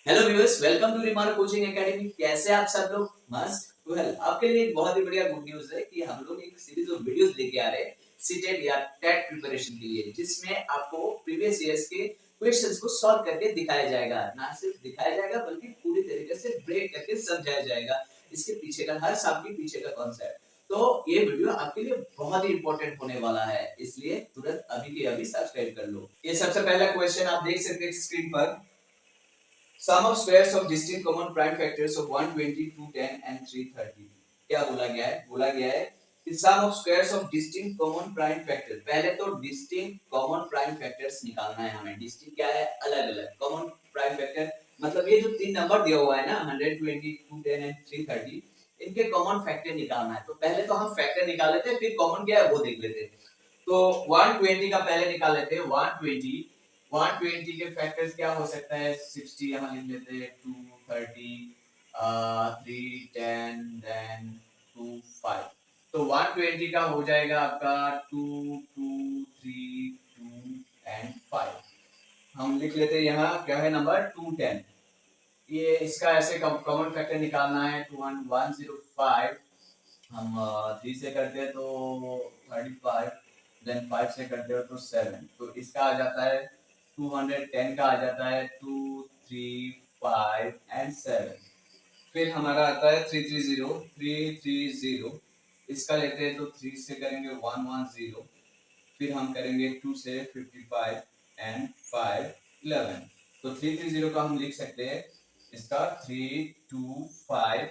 Hello viewers, welcome to रिमार coaching academy. कैसे आप सब लोग? मस्त। वेल, आपके लिए एक बहुत ही बढ़िया गुड न्यूज है कि हम लोग एक सीरीज ऑफ वीडियोस लेके आ रहे हैं सीटेट या टेट प्रिपरेशन के लिए, जिसमें आपको प्रीवियस ईयर्स के क्वेश्चंस को सॉल्व करके दिखाया जाएगा। ना सिर्फ दिखाया जाएगा बल्कि पूरी तरीके से ब्रेक करके समझाया जाएगा इसके पीछे का, हर सब के पीछे का कॉन्सेप्ट। तो ये वीडियो आपके लिए बहुत ही इंपॉर्टेंट होने वाला है, इसलिए तुरंत अभी के अभी सब्सक्राइब कर लो। ये सबसे पहला क्वेश्चन आप देख सकते हैं स्क्रीन पर। Sum of squares of distinct common prime factors of 120, 210 and 330। क्या बोला गया है? बोला गया है कि sum of squares of distinct common prime factors। पहले तो distinct common prime factors निकालना है हमें। distinct क्या है? अलग-अलग। common prime factor मतलब ये जो तीन नंबर दिया हुआ है ना 120, 210 and 330, इनके कॉमन फैक्टर निकालना है। तो पहले तो हम फैक्टर निकाल लेते हैं, फिर कॉमन क्या है वो देख लेते हैं। तो 120 का पहले निकाल लेते हैं। 120 120 के फैक्टर्स क्या हो सकता है? 60 यहाँ लिख लेते हैं, 230, 310 देन 25। तो 120 का हो जाएगा आपका 2 2 3 2 एंड 5। हम लिख लेते हैं यहाँ क्या है नंबर 210। ये इसका ऐसे कॉमन फैक्टर निकालना है। 105 हम 3 से करते हैं तो 35, देन 5 से करते हो तो 7। तो इसका आ जाता है 210 का आ जाता है 2 3 5 एंड 7। फिर हमारा आता है 330। इसका लेते हैं तो 3 से करेंगे 110। फिर हम करेंगे 2 से 55 एंड 5 11। तो 330 का हम लिख सकते हैं इसका 3 2 5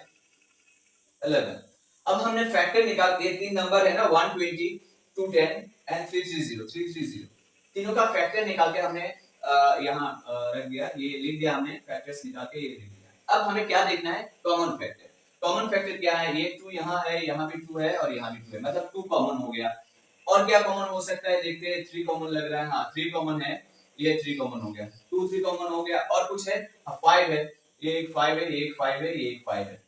11। अब हमने फैक्टर निकाल दिए। तीन नंबर है ना 120, 210 एंड 330। तीनों का फैक्टर निकाल के हमने यहाँ रख दिया। ये लिख दिया हमने, फैक्टर्स निकाल के ये लिख दिया। अब हमें क्या देखना है? Common factor. कॉमन फैक्टर क्या है? ये 2 यहाँ है, यहाँ भी 2 है और यहाँ भी 2 है, मतलब 2 कॉमन हो गया। और क्या कॉमन हो सकता है? देखते हैं। 3 कॉमन लग रहा है। हाँ 3 कॉमन है, ये 3 कॉमन हो गया। 2 3 कॉमन हो गया। और कुछ है? 5 है, ये एक 5 है, ये एक 5 है, ये एक 5 है।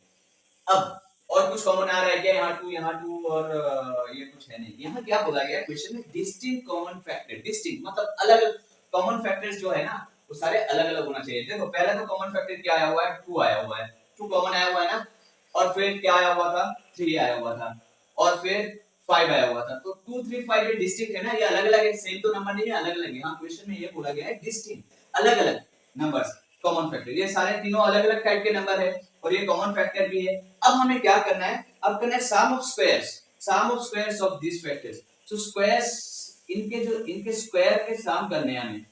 अब और कुछ कॉमन आ रहा है क्या? यहाँ 2 यहाँ 2 और ये कुछ है नहीं। यहाँ क्या बोला गया क्वेश्चन में? Distinct common factor. डिस्टिंक्ट मतलब अलग अलग कॉमन फैक्टर्स जो है ना वो सारे अलग अलग होना चाहिए। देखो पहला तो कॉमन फैक्टर क्या आया हुआ है? 2 आया हुआ है। 2 कॉमन आया हुआ है ना। और फिर क्या आया हुआ था? 3 आया हुआ था। और फिर 5 आया हुआ था। तो 2 3 5 ये डिस्टिंक्ट है ना, ये अलग अलग है, सेम तो नंबर नहीं है, अलग अलग है। यहाँ क्वेश्चन में ये बोला गया है डिस्टिंक्ट, अलग अलग नंबर्स कॉमन फैक्टर। ये सारे तीनों अलग अलग टाइप के नंबर है और ये कॉमन फैक्टर भी है। अब हमें क्या करना है? अब करना है sum of squares. Sum of squares of this factors. So squares, इनके स्क्वायर के सम करने हैं हमें।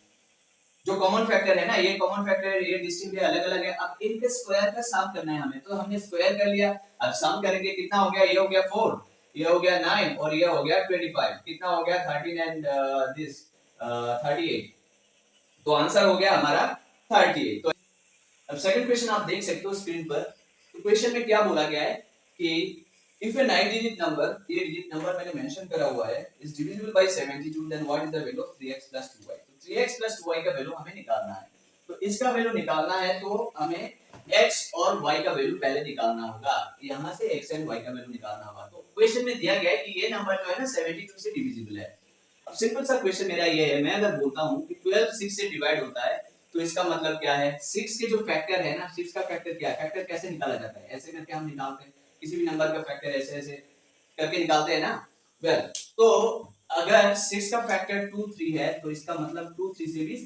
जो कॉमन फैक्टर है ना, ये कॉमन फैक्टर, ये डिस्टिंक्ट है, अलग अलग है। अब इनके स्क्वायर का सम करना है हमें। तो हमने स्क्वायर कर लिया। अब सम करेंगे, कितना हो गया? ये हो गया 4, ये हो गया 9 और ये हो गया 25। कितना हो गया? 13 एंड दिस 38। तो आंसर हो गया हमारा 38। तो अब सेकंड क्वेश्चन आप देख सकते हो स्क्रीन पर। तो क्वेश्चन में क्या बोला गया है कि इफ ए 9 डिजिट नंबर, ये डिजिट नंबर मैंने मेंशन करा हुआ है, is divisible by 72, then what is the value of 3x 2y। तो 3x 2y का वैल्यू हमें निकालना है। तो इसका वैल्यू निकालना है तो हमें x और y का वैल्यू पहले निकालना होगा। यहां से x एंड y का वैल्यू निकालना होगा। तो क्वेश्चन में दिया गया है कि ये नंबर जो है ना 72 से डिविजिबल है। अब सिंपल सा क्वेश्चन मेरा ये है, मैं अगर बोलता हूं कि 12 6 से डिवाइड होता है तो इसका मतलब क्या है? 6 के जो फैक्टर है ना, 6 का फैक्टर क्या है? फैक्टर कैसे निकाला जाता है? ऐसे करके हम निकालते हैं। किसी भी नंबर का फैक्टर ऐसे ऐसे करके निकालते हैं ना। वेल, तो अगर 6 का फैक्टर 2 3 है तो इसका मतलब 2 3 से भी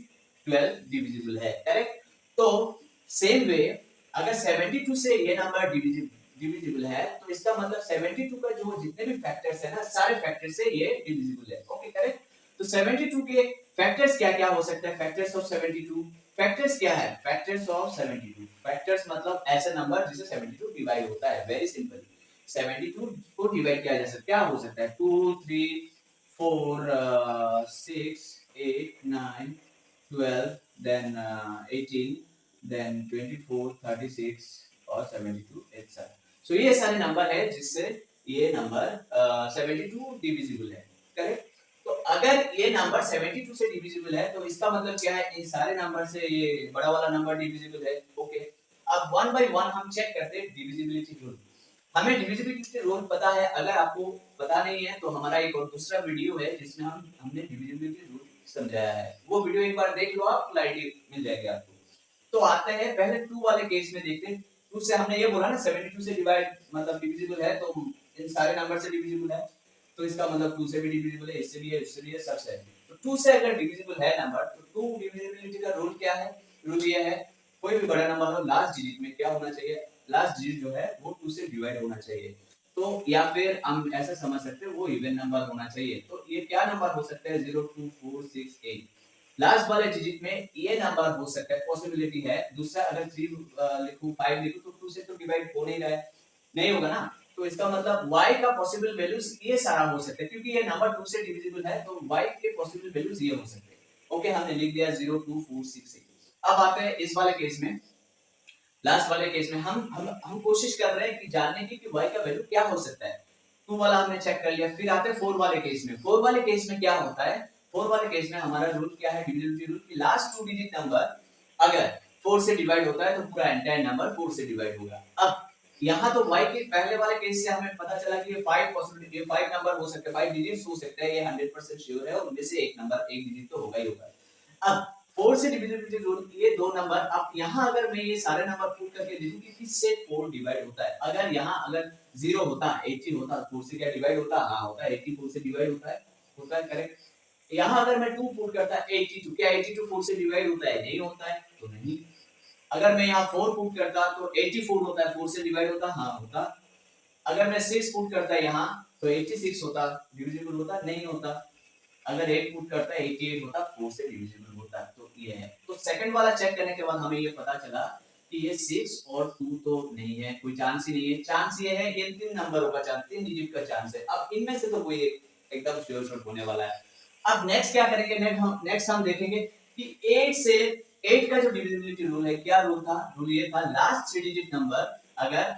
12 डिविजिबल है, करेक्ट? तो सेम वे अगर 72 से ये नंबर डिविजिबल है तो इसका मतलब 72 का जो जितने भी फैक्टर्स है ना, सारे फैक्टर से ये डिविजिबल है। Okay, correct? तो 72 के फैक्टर्स क्या क्या हो सकते हैं? Factors of 72। फैक्टर्स क्या है? फैक्टर्स ऑफ 72, फैक्टर्स मतलब ऐसे नंबर जिसे 72 डिवाइड होता है। वेरी सिंपल, 72 को डिवाइड किया जा सकता है। क्या हो सकता है? 2 3 4 6 8 9 12 देन 18 देन 24 36 और 72 एक साथ। सो ये सारे नंबर है जिससे ये नंबर 72 डिविजिबल है, करेक्ट? तो अगर ये नंबर 72 से डिविजिबल है तो इसका मतलब क्या है? इन सारे नंबर से ये बड़ा वाला नंबर डिविजिबल है। ओके, अब वन बाय वन हम चेक करते हैं डिविजिबिलिटी रूल। हमें डिविजिबिलिटी रूल पता है। अगर आपको पता नहीं है तो हमारा एक और दूसरा वीडियो है जिसमें हमने डिविजिबिलिटी रूल समझाया है। वो वीडियो एक बार देख लो, आप क्लैरिटी मिल जाएगी आपको। तो आते हैं पहले 2 वाले केस में देखते हैं। 2 से हमने ये बोला ना 72 से डिवाइड मतलब डिविजिबल है, तो इन सारे नंबर से डिविजिबल है, तो इसका मतलब 2 से भी डिविजिबल है, इससे भी है, इससे भी है, सबसे है। तो 2 से अगर डिविजिबल है नंबर, तो 2 डिविजिबिलिटी का रूल क्या है? रूल ये है, कोई भी बड़ा नंबर हो, लास्ट डिजिट में क्या होना चाहिए? लास्ट डिजिट जो है वो 2 से डिवाइड होना चाहिए। तो या फिर हम ऐसा समझ सकते हैं वो इवन नंबर होना चाहिए। तो ये क्या नंबर हो सकते हैं? 0 2 4 6 8। लास्ट वाले डिजिट में ये नंबर हो सकता है, पॉसिबिलिटी है। दूसरा अगर 3 लिखूं 5 लिखूं तो 2 से तो डिवाइड हो नहीं रहा है, नहीं होगा ना। तो इसका मतलब y का पॉसिबल वैल्यूज ये सारा हो सकता है, क्योंकि ये नंबर 2 से डिविजिबल है, तो y के पॉसिबल वैल्यूज ये हो सकते हैं। ओके, हमने लिख दिया 0 2 4 6 8। अब आते हैं इस वाले केस में, लास्ट वाले केस में हम कोशिश कर रहे हैं कि जानने की कि y का वैल्यू क्या हो सकता है। 2 वाला हमने चेक कर लिया, फिर आते हैं 4 वाले केस में। 4 वाले केस में क्या होता है? 4 वाले केस में हमारा रूल क्या है? डिविजिबिलिटी रूल की लास्ट 2 डिजिट नंबर अगर 4 से डिवाइड होता है तो पूरा एंटायर नंबर 4 से डिवाइड होगा। अब यहाँ तो y के पहले वाले केस से हमें पता चला कि ये 5 पॉसिबिलिटी, ये 5 नंबर हो सकते हैं, 5 डिजिट्स हो सकते हैं, ये 100% श्योर है, और उनमें से एक नंबर एक डिजिट तो होगा ही होगा। अब 4 से डिविजिबिलिटी रूल ये दो नंबर, अब यहाँ अगर मैं ये सारे नंबर पुट करके देखूं कि किससे 4 डिवाइड होता है। अगर यहाँ अगर 0 होता, 80 होता, 4 से क्या डिवाइड होता? हाँ होता है, 84 से डिवाइड होता है करेक्ट। यहाँ अगर मैं 2 पुट करता 82, क्या 82 4 से डिवाइड होता है? नहीं होता है, तो नहीं। अगर मैं यहाँ 4 पुट करता तो 84 होता है, 4 से डिवाइड होता? हाँ होता। अगर मैं 6 पुट करता यहाँ तो 86 होता, डिविजिबल होता? नहीं होता। अगर 8 पुट करता है 88 होता, 4 से डिविजिबल होता। तो ये है। तो सेकंड वाला चेक करने के बाद हमें ये पता चला कि ये 6 और 2 तो नहीं है, कोई चांस ही नहीं है। चांस ये है ये 3 नंबरों का चांस, 3 डिजिट का चांस है। अब इनमें से तो कोई एकदम श्योर शॉट होने वाला है। अब नेक्स्ट क्या करेंगे? नेक्स्ट हम देखेंगे कि 8 से 8 का जो डिविजिबिलिटी रूल है, क्या रूल था? रूल ये था, लास्ट 3 डिजिट नंबर अगर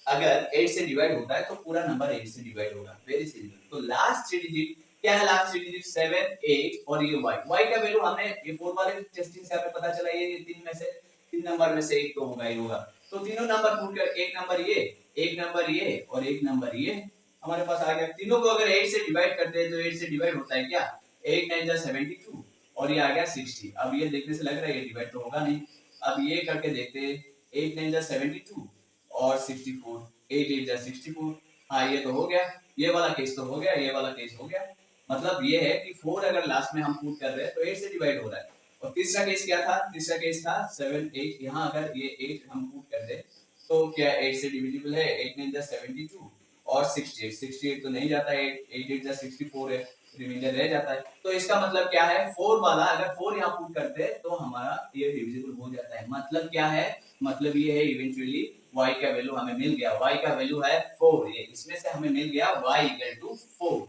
अगर 8 से डिवाइड होता है तो पूरा नंबर 8 से डिवाइड होगा। Very simple. तो लास्ट 3 डिजिट क्या है? लास्ट 3 डिजिट 7 8 और ये y का वैल्यू हमने ये 4 वाले टेस्टिंग से हमें पता चला ये तीन में से, तीन नंबर में से एक तो होगा ही होगा। तो तीनों नंबर पुट कर, एक नंबर ये, एक नंबर ये और एक नंबर ये हमारे पास आ गया। तीनों को अगर 8 से डिवाइड करते हैं तो 8 से डिवाइड होता है क्या? 8 9 जा 72 और ये आ गया 60। अब ये देखने से लग रहा है ये डिवाइड तो होगा नहीं। अब ये करके देखते हैं, 8 9 जा 72 और 64, 8 8 जा 64। हाँ ये तो हो गया, ये वाला केस तो हो गया, ये वाला केस हो गया। मतलब ये है कि 4 अगर लास्ट में हम पुट कर रहे हैं तो 8 से डिवाइड हो रहा है। और तीसरा केस क्या था? तीसरा केस था 7 8। यहाँ अगर ये 8 हम पुट कर दे तो क्या 8 से डिविजिबल है? 8 9 जा 72 और 68, 68 तो नहीं जाता है, 8 8 जा 64 है, रिमाइंडर रह जाता है। तो इसका मतलब क्या है? 4 वाला अगर 4 यहाँ पुट करते हैं तो हमारा ये डिविजिबल हो जाता है। मतलब क्या है? मतलब ये है इवेंचुअली y का वैल्यू हमें मिल गया। y का वैल्यू है 4, ये इसमें से हमें मिल गया y equal to 4।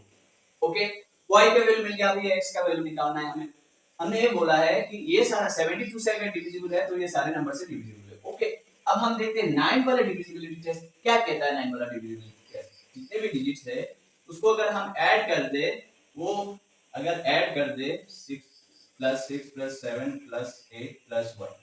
Okay, y का वैल्यू मिल गया। अभी x का वैल्यू निकालना है हमें। हमने ये बोला है कि ये सारा 72 से अगर डिविजिबल है तो ये सारे नंबर से डिविजिबल है। ओके, अब हम देखते हैं 9 वाला डिविजिबिलिटी टेस्ट क्या कहता है। 9 वाला डिविजिबिलिटी टेस्ट जितने भी डिजिट्स है उसको अगर हम ऐड कर दे, वो अगर ऐड कर दे 6 + 6 + 7 + 8 + 1,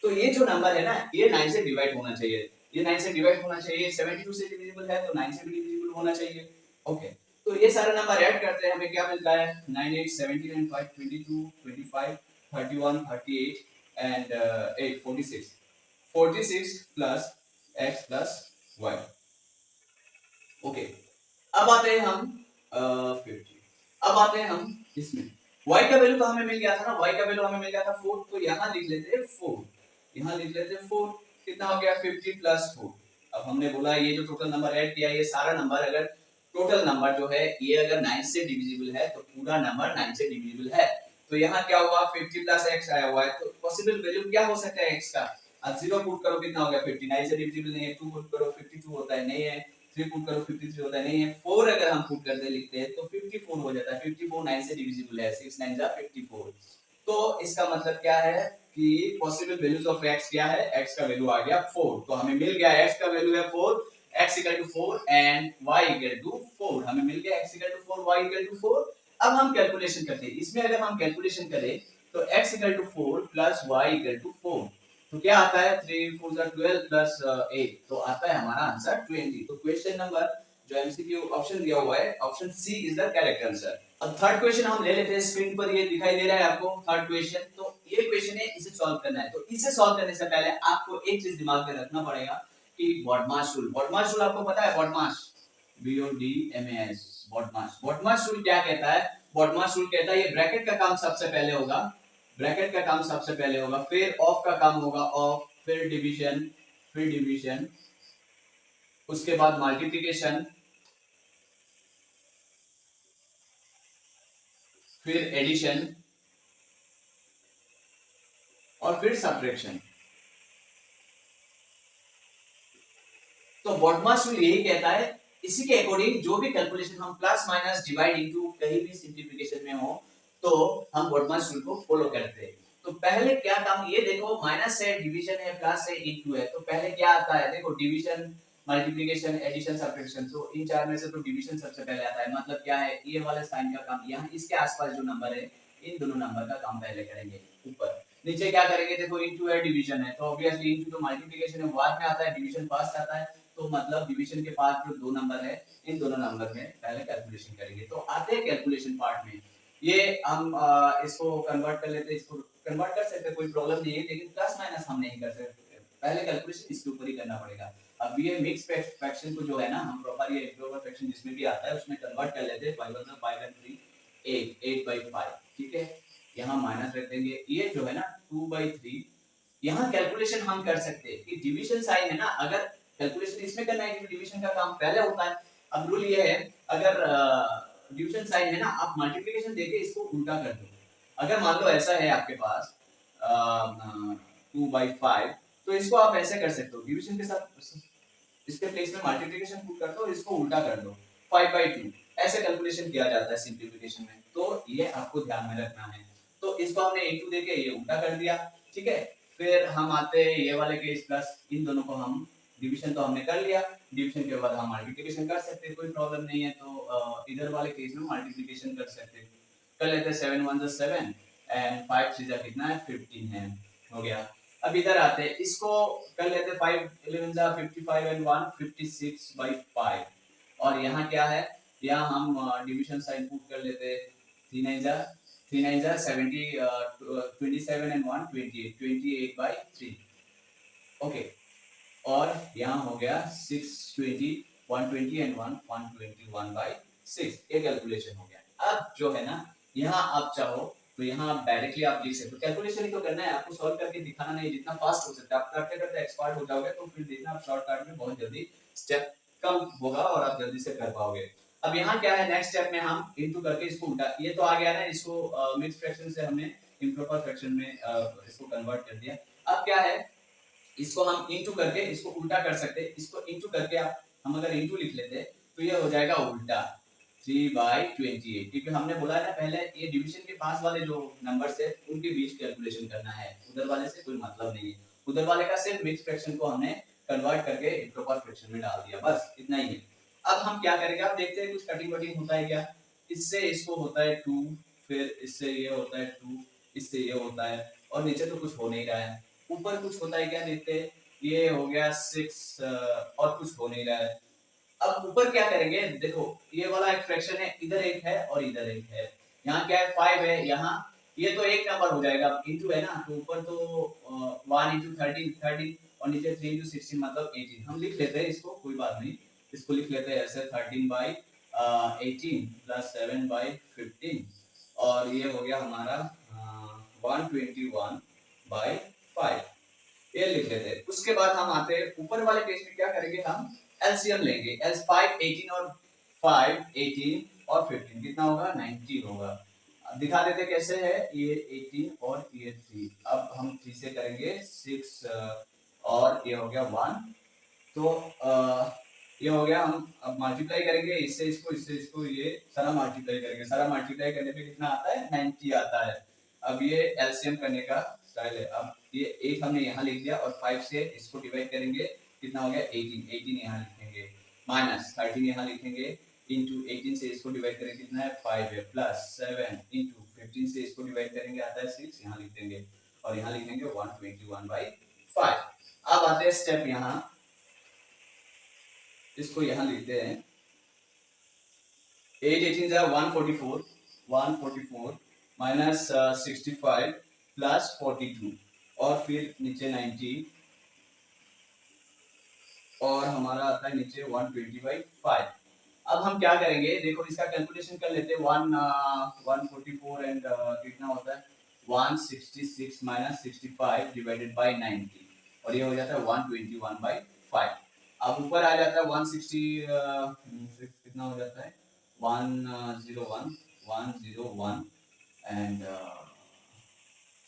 तो ये जो नंबर है ना ये 9 से डिवाइड होना चाहिए। ये 9 से डिवाइड होना चाहिए। 72 से डिविजिबल है तो 9 से भी डिविजिबल होना चाहिए। ओके, तो ये सारे नंबर ऐड करते हैं, हमें क्या मिलता है? 9 8 17 and 5 22 25 31 38 and 8 46, 46 plus x plus y। Okay, अब आते हैं हम 50। अब आते हैं हम इसमें y का वैल्यू तो हमें मिल गया था ना, y का वैल्यू हमें मिल गया था 4। तो यहाँ लिख लेते हैं 4, यहाँ लिख लेते हैं 4। कितना हो गया? 50 + 4। अब हमने बोला ये जो टोटल नंबर ऐड किया, ये सारा नंबर अगर टोटल नंबर जो है ये अगर 9 से डिविजिबल है तो पूरा नंबर 9 से डिविजिबल है। तो यहाँ क्या हुआ? 50 + x आया हुआ है, तो पॉसिबल वैल्यू क्या हो सकता है x का? अब 0 पुट करो, कितना हो गया? 50, 9 से डिविजिबल नहीं है। 2 पुट करो 52 होता है, नहीं है। 3 पुट करो 53 होता है, नहीं है। 4 अगर हम पुट करते लिखते हैं तो 54 हो जाता है। 54 9 से डिविजिबल है, 6 9 जा 54। तो इसका मतलब क्या है कि पॉसिबल वैल्यूज ऑफ x क्या है? x का वैल्यू आ गया 4। तो हमें मिल गया x का वैल्यू है 4, x = 4 एंड y = 4। हमें मिल गया x = 4, y = 4। अब हम कैलकुलेशन करते हैं। इसमें अगर हम कैलकुलेशन करें तो x = 4 + y = 4, तो क्या आता है? 3 4 जा 12 + 8, तो आता है हमारा आंसर 20। तो क्वेश्चन नंबर जो एमसीक्यू ऑप्शन दिया हुआ है, option C is the correct answer. अब थर्ड क्वेश्चन हम ले लेते हैं। स्क्रीन पर ये दिखाई दे रहा है आपको थर्ड क्वेश्चन। तो ये क्वेश्चन है, इसे सॉल्व करना है। तो इसे सॉल्व करने से पहले आपको एक चीज दिमाग में रखना पड़ेगा कि बॉडमास रूल। बॉडमास रूल आपको पता है? BODMAS, BODMAS, BODMAS. BODMAS rule क्या कहता है? बॉडमास रूल कहता है ये ब्रैकेट का काम सबसे पहले होगा, ब्रैकेट का काम सबसे पहले होगा, फिर ऑफ का काम होगा, ऑफ, फिर डिवीजन, फिर डिवीजन, उसके बाद मल्टीप्लिकेशन, फिर एडिशन और फिर सब्ट्रैक्शन। तो बॉडमास रूल यही कहता है, इसी के अकॉर्डिंग जो भी कैलकुलेशन हम प्लस माइनस डिवाइड इनटू कहीं भी सिंप्लीफिकेशन में हो तो हम बॉडमास रूल को फॉलो करते हैं। तो पहले क्या काम, ये देखो माइनस से डिवीजन है, प्लस से इनटू है, तो पहले क्या आता है? देखो डिवीजन, मल्टीप्लिकेशन, एडिशन, सब्ट्रैक्शन। तो इन चार में से तो डिवीजन सबसे पहले आता है। मतलब क्या है? ये वाले साइन का काम यहाँ इसके आसपास जो नंबर है इन दोनों नंबर का काम पहले करेंगे ऊपर। नीचे क्या करेंगे? देखो इनटू है, डिवीजन है, तो ऑब्वियसली इनटू तो मल्टीप्लिकेशन है बाद में आता है, डिवीजन फर्स्ट आता है। तो मतलब डिवीजन के पास जो दो नंबर है इन दोनों नंबर में पहले कैलकुलेशन करेंगे। तो आते हैं कैलकुलेशन पार्ट में। ये हम इसको कन्वर्ट कर लेते हैं, इसको कन्वर्ट कर सकते हैं, कोई प्रॉब्लम नहीं है, लेकिन प्लस माइनस हम नहीं कर सकते, पहले कैलकुलेशन इसके ऊपर ही करना पड़ेगा। अब ये मिक्स फ्रैक्शन को जो है ना हम प्रॉपर ये इंप्रोपर फ्रैक्शन जिसमें भी आता है उसमें कन्वर्ट कर लेते हैं। 5 1 5 and 3 8 8/5, ठीक है। यहाँ माइनस रख देंगे, ये जो है ना 2/3। यहाँ कैलकुलेशन हम कर सकते हैं कि डिवीजन साइन है ना, अगर कैलकुलेशन इसमें करना है कि डिवीजन का काम पहले होता है। अब रूल ये है, अगर डिवीजन साइन है ना, आप मल्टीप्लिकेशन देके इसको उल्टा कर दो। अगर मान लो ऐसा है आपके पास 2/5, तो इसको आप ऐसे कर सकते हो, डिवीजन के साथ इसके प्लेस में मल्टीप्लिकेशन पुट कर दो, इसको उल्टा कर दो, 5/2। ऐसे कैलकुलेशन किया जाता है सिंप्लीफिकेशन में, तो ये आपको ध्यान में रखना है। तो इसको हमने इनटू देके ये उल्टा कर दिया, ठीक है। फिर हम आते हैं ये वाले केस प्लस, इन दोनों को हम डिवीजन तो हमने कर लिया, डिवीजन के बाद हम मल्टीप्लिकेशन कर सकते हैं, कोई प्रॉब्लम नहीं है। तो इधर वाले केस में मल्टीप्लिकेशन कर सकते हैं, कर लेते हैं। 7 1 7 एंड 5 3 कितना है? 15 है, हो गया। अब इधर आते हैं, इसको कर लेते हैं। 5 11 55 एंड 1 56/5। और यहाँ क्या है? यहाँ हम डिवीजन साइन पुट कर लेते हैं। 3 9 70 27 एंड 1 28 28/3, ओके। और यहाँ हो गया 620 120 एंड 1 121/6, ये कैलकुलेशन हो गया। अब जो है ना, यहाँ आप चाहो तो यहाँ आप डायरेक्टली आप लिख सकते हो, कैलकुलेशन ही तो करना है आपको, सॉल्व करके दिखाना नहीं, जितना फास्ट हो सकता है। आप करते करते एक्सपर्ट हो जाओगे तो फिर देखना आप शॉर्टकट में बहुत जल्दी स्टेप कम होगा और आप जल्दी से कर पाओगे। अब यहाँ क्या है, नेक्स्ट स्टेप में हम इनटू करके इसको उल्टा, ये तो आ गया ना, इसको मिक्स फ्रैक्शन से हमने इम्प्रॉपर फ्रैक्शन में इसको कन्वर्ट कर दिया। अब क्या है, इसको हम इनटू करके इसको उल्टा कर सकते हैं। इसको इनटू करके हम अगर इनटू लिख लेते तो ये हो जाएगा उल्टा 3/28, क्योंकि हमने बोला है ना पहले, ये डिवीजन के पास वाले जो नंबर्स है उनके बीच कैलकुलेशन करना है, उधर वाले से कोई मतलब नहीं है। उधर वाले का सिर्फ मिक्स फ्रैक्शन को हमने कन्वर्ट करके इम्प्रॉपर फ्रैक्शन में डाल दिया, बस इतना ही है। अब हम क्या करेंगे, आप देखते हैं कुछ कटिंग वटिंग होता है क्या। इससे इसको होता है 2, फिर इससे ये होता है 2, इससे ये होता है, और नीचे तो कुछ हो नहीं रहा है। ऊपर कुछ होता है क्या, देखते हैं। ये हो गया 6 और कुछ हो नहीं रहा है। अब ऊपर क्या करेंगे, देखो ये वाला एक फ्रैक्शन है, इधर एक है और इधर एक है। यहाँ क्या है, 5 है, यहाँ ये तो एक नंबर हो जाएगा, इंटू है ना, तो ऊपर तो 1 × 13 और नीचे 3 × 16 मतलब 18। हम लिख लेते हैं इसको, कोई बात नहीं, इसको लिख लेते हैं ऐसे 13/18 प्लस 7/15, और ये हो गया हमारा 121/5, ये लिख लेते हैं। उसके बाद हम आते हैं ऊपर वाले पेज में, क्या करेंगे हम एलसीएम लेंगे। 5 18 और 5 18 और 15 कितना होगा, 19 होगा। अब दिखा देते कैसे है, ये 18 और ये 3। अब हम 3 से करेंगे 6 और ये हो गया 1, तो ये हो गया। हम अब मल्टीप्लाई करेंगे, इससे इसको ये सारा मल्टीप्लाई करेंगे, सारा मल्टीप्लाई करने पे कितना आता है, 90 आता है। अब ये एलसीएम करने का स्टाइल है। अब ये 8 हमने यहाँ लिख दिया और 5 से इसको डिवाइड करेंगे, कितना हो गया 18 यहाँ लिखेंगे, माइनस 13 यहाँ लिखेंगे, इंटू 18 से इसको डिवाइड करेंगे कितना है 5 है, प्लस 7 इंटू 15 से इसको डिवाइड करेंगे आता है 6, यहाँ लिख देंगे और यहाँ लिखेंगे 121/5। अब आते हैं स्टेप यहाँ, इसको यहाँ लिखते हैं 8 18 144 माइनस 65 प्लस 42 और फिर नीचे 90 और हमारा आता है नीचे 120/5। अब हम क्या करेंगे, देखो इसका कैलकुलेशन कर लेते हैं। 144 एंड कितना होता है 166 माइनस 65 डिवाइडेड बाय 90 और ये हो जाता है 121/5। अब ऊपर आ जाता है 160 कितना हो जाता है 101 एंड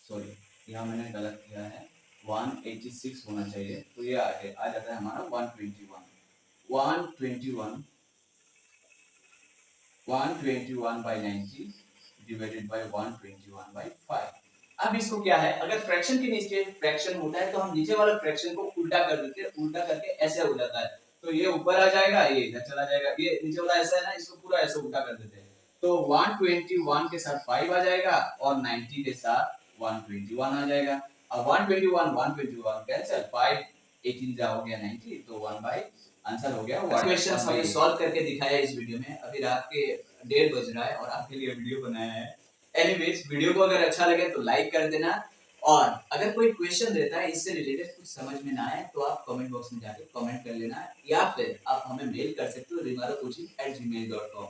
सॉरी यहाँ मैंने गलत किया है 186 होना चाहिए, तो ये आ जाता है हमारा 121/90 डिवाइडेड बाय 121/5। अब इसको क्या है, अगर फ्रैक्शन के नीचे फ्रैक्शन होता है तो हम नीचे वाला फ्रैक्शन को उल्टा कर देते हैं, उल्टा करके ऐसे हो जाता है, तो ये ऊपर आ जाएगा, ये इधर चला जाएगा, ये नीचे वाला ऐसा है ना, इसको पूरा ऐसे उल्टा कर देते हैं, तो 121 के साथ 5 आ जाएगा और 90 के साथ 121 आ जाएगा। अब 121 कैंसिल, 5 18 जा हो गया 90, तो 1 बाय आंसर हो गया। क्वेश्चन हमने सॉल्व करके दिखाया इस वीडियो में। अभी रात के 1:30 बज रहा है और आपके लिए वीडियो बनाया है। एनीवेज, वीडियो को अगर अच्छा लगे तो लाइक कर देना और अगर कोई क्वेश्चन रहता है इससे रिलेटेड कुछ समझ में ना आए तो आप कमेंट बॉक्स में जाके कमेंट कर लेना या फिर आप हमें मेल कर सकते हो rimarocoaching@gmail.com।